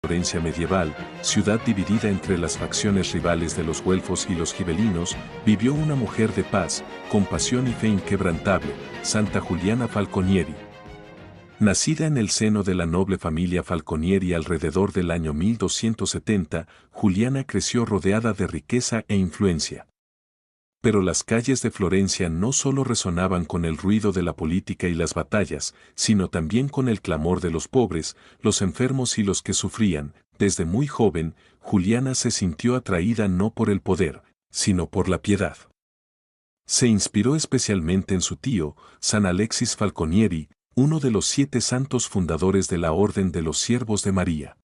Florencia medieval, ciudad dividida entre las facciones rivales de los güelfos y los gibelinos, vivió una mujer de paz, compasión y fe inquebrantable, Santa Juliana Falconieri. Nacida en el seno de la noble familia Falconieri alrededor del año 1270, Juliana creció rodeada de riqueza e influencia. Pero las calles de Florencia no solo resonaban con el ruido de la política y las batallas, sino también con el clamor de los pobres, los enfermos y los que sufrían. Desde muy joven, Juliana se sintió atraída no por el poder, sino por la piedad. Se inspiró especialmente en su tío, San Alexis Falconieri, uno de los 7 santos fundadores de la Orden de los Siervos de María.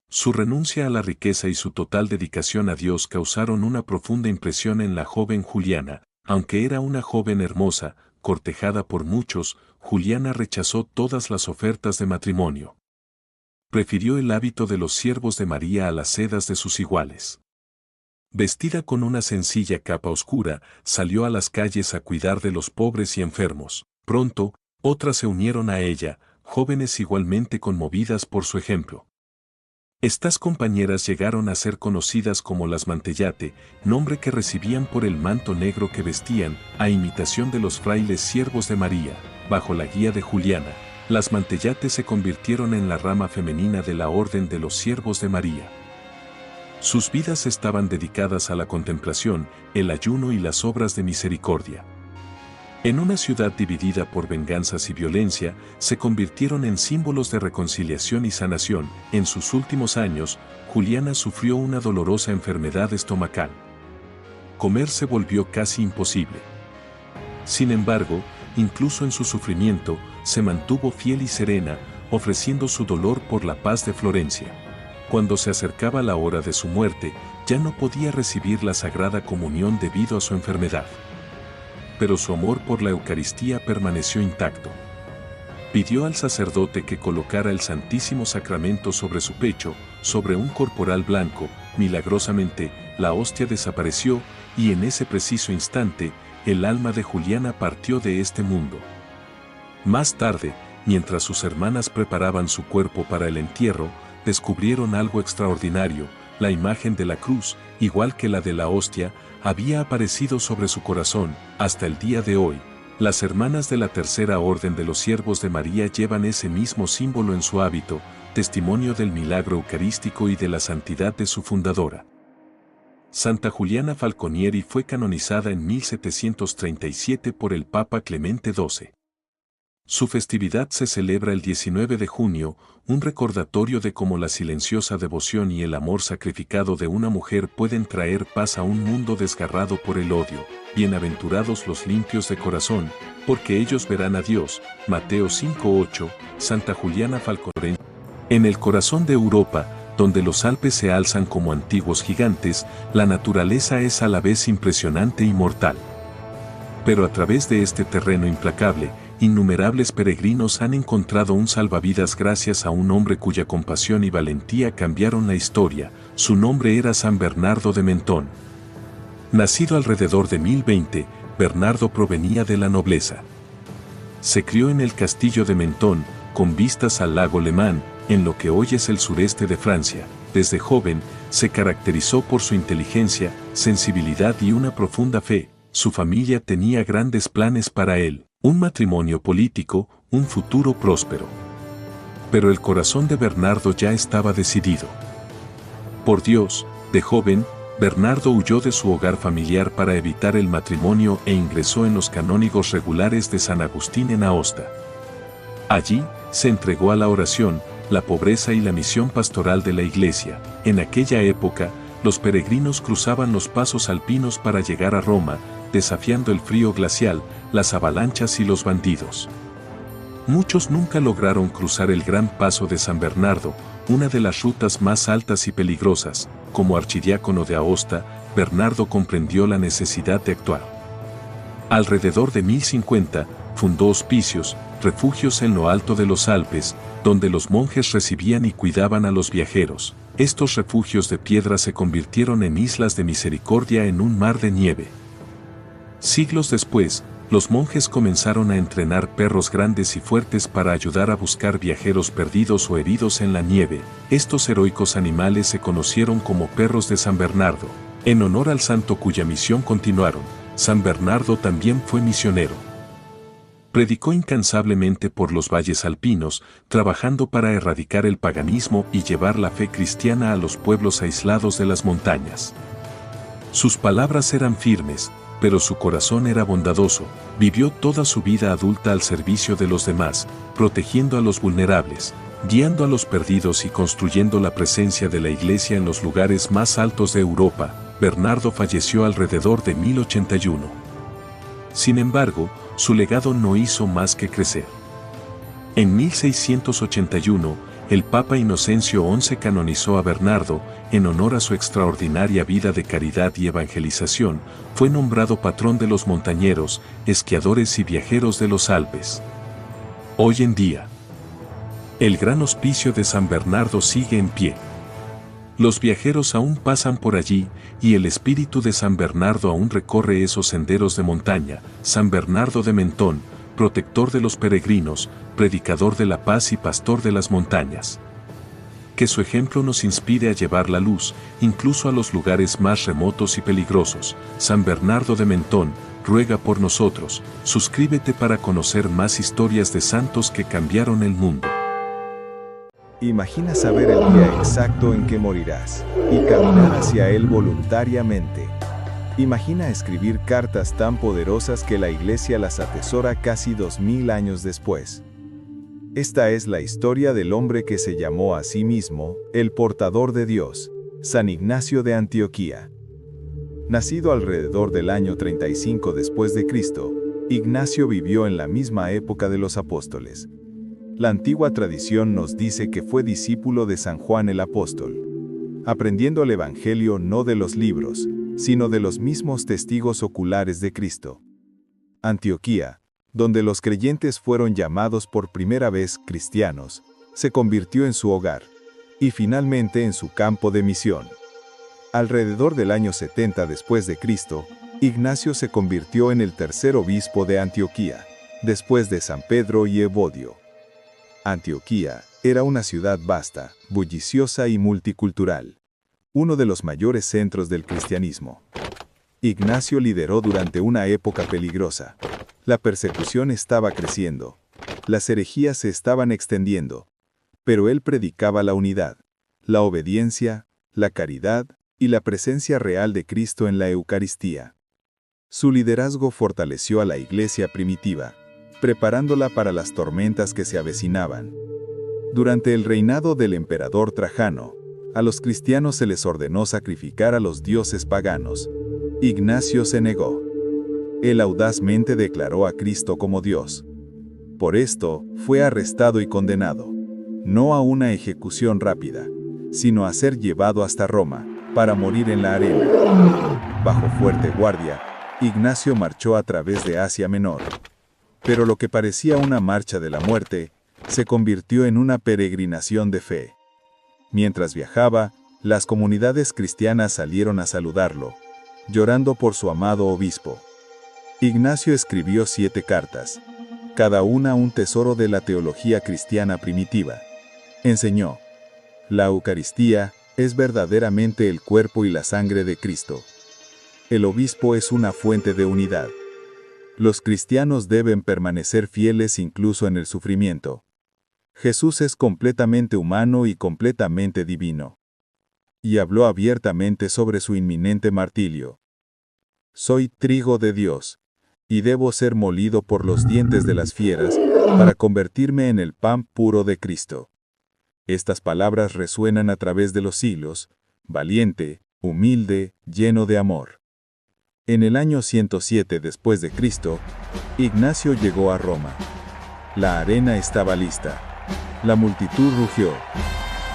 Su renuncia a la riqueza y su total dedicación a Dios causaron una profunda impresión en la joven Juliana. Aunque era una joven hermosa, cortejada por muchos, Juliana rechazó todas las ofertas de matrimonio. Prefirió el hábito de los siervos de María a las sedas de sus iguales. Vestida con una sencilla capa oscura, salió a las calles a cuidar de los pobres y enfermos. Pronto, otras se unieron a ella, jóvenes igualmente conmovidas por su ejemplo. Estas compañeras llegaron a ser conocidas como las Mantellate, nombre que recibían por el manto negro que vestían, a imitación de los frailes siervos de María. Bajo la guía de Juliana, las Mantellate se convirtieron en la rama femenina de la Orden de los Siervos de María. Sus vidas estaban dedicadas a la contemplación, el ayuno y las obras de misericordia. En una ciudad dividida por venganzas y violencia, se convirtieron en símbolos de reconciliación y sanación. En sus últimos años, Juliana sufrió una dolorosa enfermedad estomacal. Comer se volvió casi imposible. Sin embargo, incluso en su sufrimiento, se mantuvo fiel y serena, ofreciendo su dolor por la paz de Florencia. Cuando se acercaba la hora de su muerte, ya no podía recibir la Sagrada Comunión debido a su enfermedad. Pero su amor por la Eucaristía permaneció intacto. Pidió al sacerdote que colocara el Santísimo Sacramento sobre su pecho, sobre un corporal blanco. Milagrosamente, la hostia desapareció, y en ese preciso instante, el alma de Juliana partió de este mundo. Más tarde, mientras sus hermanas preparaban su cuerpo para el entierro, descubrieron algo extraordinario. La imagen de la cruz, igual que la de la hostia, había aparecido sobre su corazón. Hasta el día de hoy, las hermanas de la Tercera Orden de los Siervos de María llevan ese mismo símbolo en su hábito, testimonio del milagro eucarístico y de la santidad de su fundadora. Santa Juliana Falconieri fue canonizada en 1737 por el Papa Clemente XII. Su festividad se celebra el 19 de junio, un recordatorio de cómo la silenciosa devoción y el amor sacrificado de una mujer pueden traer paz a un mundo desgarrado por el odio. Bienaventurados los limpios de corazón, porque ellos verán a Dios. Mateo 5:8, Santa Juliana Falconieri. En el corazón de Europa, donde los Alpes se alzan como antiguos gigantes, la naturaleza es a la vez impresionante y mortal. Pero a través de este terreno implacable, innumerables peregrinos han encontrado un salvavidas gracias a un hombre cuya compasión y valentía cambiaron la historia. Su nombre era San Bernardo de Mentón. Nacido alrededor de 1020, Bernardo provenía de la nobleza. Se crió en el castillo de Mentón, con vistas al lago Le Mans, en lo que hoy es el sureste de Francia. Desde joven, se caracterizó por su inteligencia, sensibilidad y una profunda fe. Su familia tenía grandes planes para él. Un matrimonio político, un futuro próspero. Pero el corazón de Bernardo ya estaba decidido. Por Dios, de joven, Bernardo huyó de su hogar familiar para evitar el matrimonio e ingresó en los canónigos regulares de San Agustín en Aosta. Allí, se entregó a la oración, la pobreza y la misión pastoral de la Iglesia. En aquella época, los peregrinos cruzaban los pasos alpinos para llegar a Roma, desafiando el frío glacial, las avalanchas y los bandidos. Muchos nunca lograron cruzar el gran paso de San Bernardo, una de las rutas más altas y peligrosas. Como archidiácono de Aosta, Bernardo comprendió la necesidad de actuar. Alrededor de 1050, fundó hospicios, refugios en lo alto de los Alpes, donde los monjes recibían y cuidaban a los viajeros. Estos refugios de piedra se convirtieron en islas de misericordia en un mar de nieve. Siglos después, los monjes comenzaron a entrenar perros grandes y fuertes para ayudar a buscar viajeros perdidos o heridos en la nieve. Estos heroicos animales se conocieron como perros de San Bernardo, en honor al santo cuya misión continuaron. San Bernardo también fue misionero. Predicó incansablemente por los valles alpinos, trabajando para erradicar el paganismo y llevar la fe cristiana a los pueblos aislados de las montañas. Sus palabras eran firmes, pero su corazón era bondadoso. Vivió toda su vida adulta al servicio de los demás, protegiendo a los vulnerables, guiando a los perdidos y construyendo la presencia de la Iglesia en los lugares más altos de Europa. Bernardo falleció alrededor de 1081. Sin embargo, su legado no hizo más que crecer. En 1681, el Papa Inocencio XI canonizó a Bernardo, en honor a su extraordinaria vida de caridad y evangelización. Fue nombrado patrón de los montañeros, esquiadores y viajeros de los Alpes. Hoy en día, el gran hospicio de San Bernardo sigue en pie. Los viajeros aún pasan por allí, y el espíritu de San Bernardo aún recorre esos senderos de montaña. San Bernardo de Mentón, protector de los peregrinos, predicador de la paz y pastor de las montañas. Que su ejemplo nos inspire a llevar la luz, incluso a los lugares más remotos y peligrosos. San Bernardo de Mentón, ruega por nosotros. Suscríbete para conocer más historias de santos que cambiaron el mundo. Imagina saber el día exacto en que morirás y caminar hacia él voluntariamente. Imagina escribir cartas tan poderosas que la Iglesia las atesora casi 2000 años después. Esta es la historia del hombre que se llamó a sí mismo el portador de Dios, San Ignacio de Antioquía. Nacido alrededor del año 35 después de Cristo, Ignacio vivió en la misma época de los apóstoles. La antigua tradición nos dice que fue discípulo de San Juan el Apóstol, aprendiendo el Evangelio no de los libros, sino de los mismos testigos oculares de Cristo. Antioquía, donde los creyentes fueron llamados por primera vez cristianos, se convirtió en su hogar, y finalmente en su campo de misión. Alrededor del año 70 después de Cristo, Ignacio se convirtió en el tercer obispo de Antioquía, después de San Pedro y Evodio. Antioquía era una ciudad vasta, bulliciosa y multicultural, uno de los mayores centros del cristianismo. Ignacio lideró durante una época peligrosa. La persecución estaba creciendo, las herejías se estaban extendiendo, pero él predicaba la unidad, la obediencia, la caridad y la presencia real de Cristo en la Eucaristía. Su liderazgo fortaleció a la iglesia primitiva, preparándola para las tormentas que se avecinaban. Durante el reinado del emperador Trajano, a los cristianos se les ordenó sacrificar a los dioses paganos. Ignacio se negó. Él audazmente declaró a Cristo como Dios. Por esto, fue arrestado y condenado, no a una ejecución rápida, sino a ser llevado hasta Roma, para morir en la arena. Bajo fuerte guardia, Ignacio marchó a través de Asia Menor. Pero lo que parecía una marcha de la muerte, se convirtió en una peregrinación de fe. Mientras viajaba, las comunidades cristianas salieron a saludarlo, llorando por su amado obispo. Ignacio escribió 7 cartas, cada una un tesoro de la teología cristiana primitiva. Enseñó: la Eucaristía es verdaderamente el cuerpo y la sangre de Cristo. El obispo es una fuente de unidad. Los cristianos deben permanecer fieles incluso en el sufrimiento. Jesús es completamente humano y completamente divino. Y habló abiertamente sobre su inminente martirio. Soy trigo de Dios, y debo ser molido por los dientes de las fieras para convertirme en el pan puro de Cristo. Estas palabras resuenan a través de los siglos: valiente, humilde, lleno de amor. En el año 107 después de Cristo, Ignacio llegó a Roma. La arena estaba lista. La multitud rugió,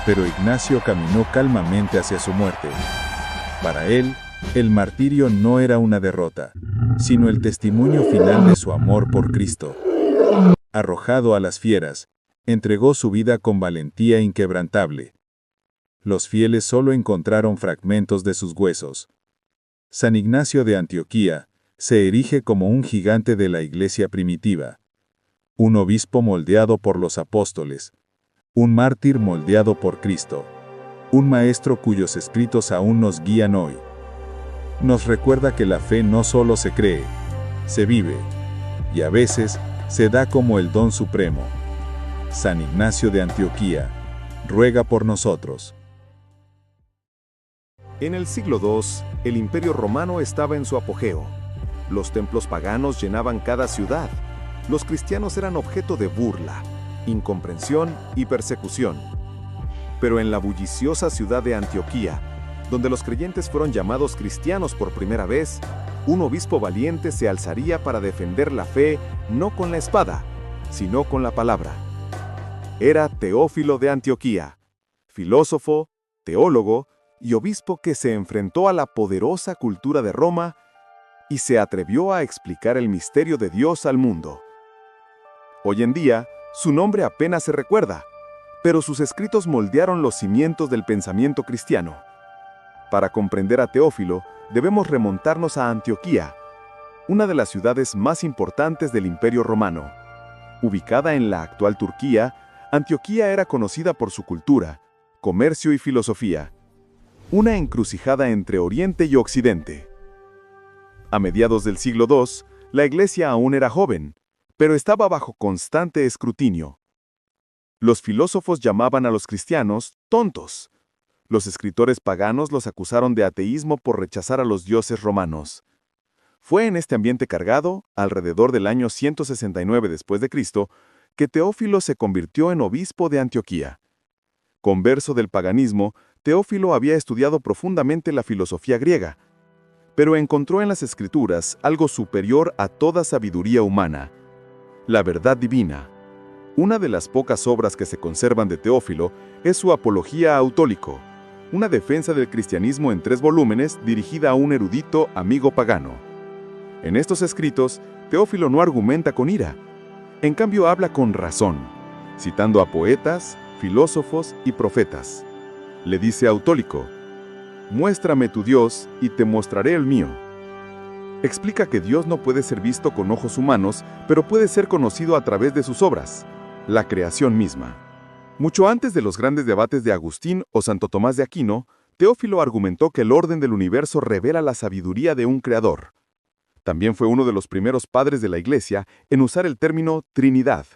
pero Ignacio caminó calmamente hacia su muerte. Para él, el martirio no era una derrota, sino el testimonio final de su amor por Cristo. Arrojado a las fieras, entregó su vida con valentía inquebrantable. Los fieles solo encontraron fragmentos de sus huesos. San Ignacio de Antioquía se erige como un gigante de la iglesia primitiva, un obispo moldeado por los apóstoles, un mártir moldeado por Cristo, un maestro cuyos escritos aún nos guían hoy. Nos recuerda que la fe no solo se cree, se vive, y a veces se da como el don supremo. San Ignacio de Antioquía, ruega por nosotros. En el siglo II, el Imperio Romano estaba en su apogeo. Los templos paganos llenaban cada ciudad. Los cristianos eran objeto de burla, incomprensión y persecución. Pero en la bulliciosa ciudad de Antioquía, donde los creyentes fueron llamados cristianos por primera vez, un obispo valiente se alzaría para defender la fe no con la espada, sino con la palabra. Era Teófilo de Antioquía, filósofo, teólogo y obispo que se enfrentó a la poderosa cultura de Roma y se atrevió a explicar el misterio de Dios al mundo. Hoy en día, su nombre apenas se recuerda, pero sus escritos moldearon los cimientos del pensamiento cristiano. Para comprender a Teófilo, debemos remontarnos a Antioquía, una de las ciudades más importantes del Imperio Romano. Ubicada en la actual Turquía, Antioquía era conocida por su cultura, comercio y filosofía, una encrucijada entre Oriente y Occidente. A mediados del siglo II, la iglesia aún era joven, pero estaba bajo constante escrutinio. Los filósofos llamaban a los cristianos tontos. Los escritores paganos los acusaron de ateísmo por rechazar a los dioses romanos. Fue en este ambiente cargado, alrededor del año 169 después de Cristo, que Teófilo se convirtió en obispo de Antioquía. Converso del paganismo, Teófilo había estudiado profundamente la filosofía griega, pero encontró en las Escrituras algo superior a toda sabiduría humana: la verdad divina. Una de las pocas obras que se conservan de Teófilo es su Apología Autólico, una defensa del cristianismo en 3 volúmenes dirigida a un erudito amigo pagano. En estos escritos, Teófilo no argumenta con ira, en cambio habla con razón, citando a poetas, filósofos y profetas. Le dice a Autólico: «Muéstrame tu Dios y te mostraré el mío». Explica que Dios no puede ser visto con ojos humanos, pero puede ser conocido a través de sus obras, la creación misma. Mucho antes de los grandes debates de Agustín o Santo Tomás de Aquino, Teófilo argumentó que el orden del universo revela la sabiduría de un creador. También fue uno de los primeros padres de la Iglesia en usar el término Trinidad.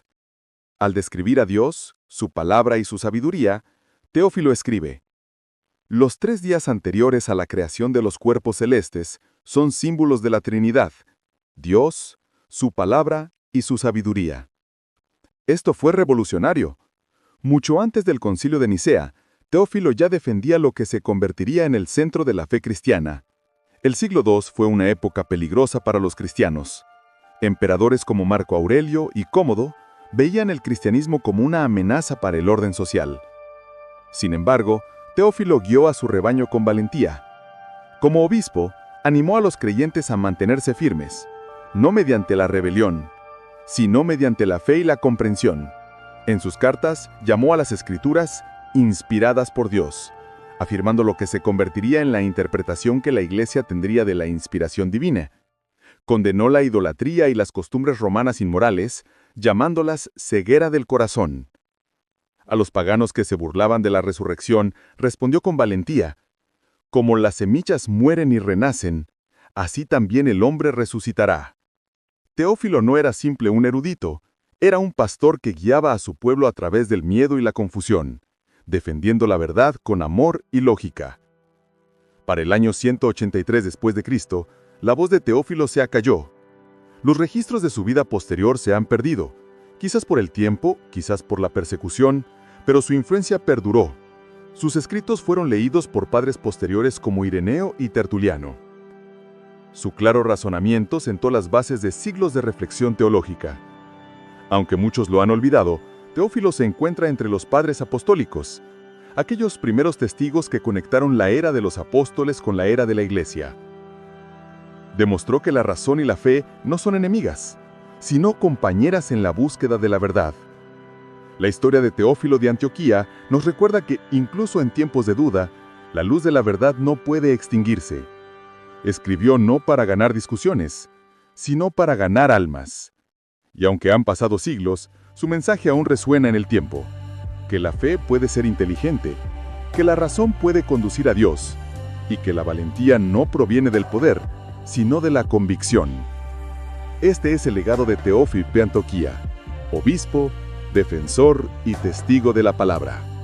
Al describir a Dios, su palabra y su sabiduría, Teófilo escribe: «Los 3 días anteriores a la creación de los cuerpos celestes son símbolos de la Trinidad, Dios, su palabra y su sabiduría». Esto fue revolucionario. Mucho antes del Concilio de Nicea, Teófilo ya defendía lo que se convertiría en el centro de la fe cristiana. El siglo II fue una época peligrosa para los cristianos. Emperadores como Marco Aurelio y Cómodo veían el cristianismo como una amenaza para el orden social. Sin embargo, Teófilo guió a su rebaño con valentía. Como obispo, animó a los creyentes a mantenerse firmes, no mediante la rebelión, sino mediante la fe y la comprensión. En sus cartas, llamó a las Escrituras inspiradas por Dios, afirmando lo que se convertiría en la interpretación que la Iglesia tendría de la inspiración divina. Condenó la idolatría y las costumbres romanas inmorales, llamándolas ceguera del corazón. A los paganos que se burlaban de la resurrección, respondió con valentía: «Como las semillas mueren y renacen, así también el hombre resucitará». Teófilo no era simple un erudito, era un pastor que guiaba a su pueblo a través del miedo y la confusión, defendiendo la verdad con amor y lógica. Para el año 183 después de Cristo, la voz de Teófilo se acalló. Los registros de su vida posterior se han perdido, quizás por el tiempo, quizás por la persecución, pero su influencia perduró. Sus escritos fueron leídos por padres posteriores como Ireneo y Tertuliano. Su claro razonamiento sentó las bases de siglos de reflexión teológica. Aunque muchos lo han olvidado, Teófilo se encuentra entre los padres apostólicos, aquellos primeros testigos que conectaron la era de los apóstoles con la era de la Iglesia. Demostró que la razón y la fe no son enemigas, sino compañeras en la búsqueda de la verdad. La historia de Teófilo de Antioquía nos recuerda que, incluso en tiempos de duda, la luz de la verdad no puede extinguirse. Escribió no para ganar discusiones, sino para ganar almas. Y aunque han pasado siglos, su mensaje aún resuena en el tiempo. Que la fe puede ser inteligente, que la razón puede conducir a Dios, y que la valentía no proviene del poder, sino de la convicción. Este es el legado de Teófilo P. Antoquía, obispo, defensor y testigo de la palabra.